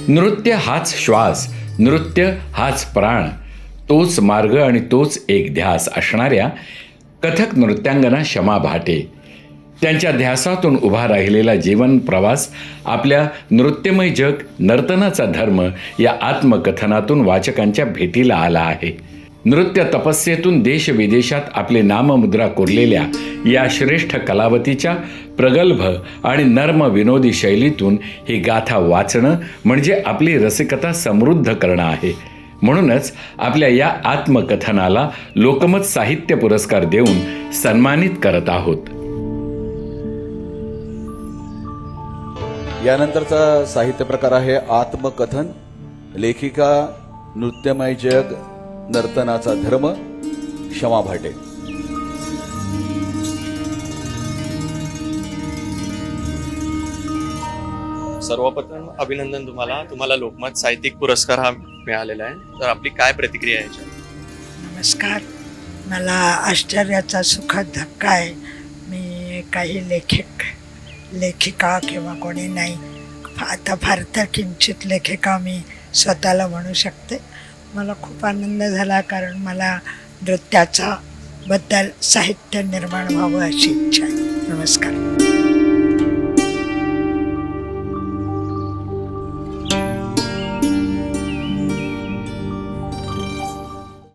नृत्य हाच श्वास, नृत्य हाच प्राण, तोच मार्ग आणि तोच एक ध्यास असणाऱ्या कथक नृत्यांगना शमा भाटे. त्यांच्या ध्यासातून उभा राहिलेला जीवन प्रवास आपल्या नृत्यमय जग नर्तनाचा धर्म या आत्मकथनातून वाचकांच्या भेटीला आला आहे. नृत्य तपस्येतून देशविदेशात आपले नाममुद्रा कोरलेल्या या श्रेष्ठ कलावतीच्या प्रगल्भ आणि नर्म विनोदी शैलीतून ही गाथा वाचणं म्हणजे आपली रसिकता समृद्ध करणं आहे. म्हणूनच आपल्या या आत्मकथनाला लोकमत साहित्य पुरस्कार देऊन सन्मानित करत आहोत. यानंतरचा साहित्य प्रकार आहे आत्मकथन. लेखिका नृत्यमय जग नर्तनाचा धर्म शमा भाटे. सर्वप्रथम अभिनंदन तुम्हाला लोकमत साहित्यिक पुरस्कार हा मिळालेला आहे. तर आपली काय प्रतिक्रिया आहे याच्यात? नमस्कार. मला आश्चर्याचा सुखद धक्का आहे. मी काही लेखिका किंवा कोणी नाही, आता फार तर किंचित लेखिका मी स्वतःला म्हणू शकते. मला खूप आनंद झाला, कारण मला नृत्याचा बद्दल साहित्य निर्माण व्हावं अशी इच्छा आहे. नमस्कार.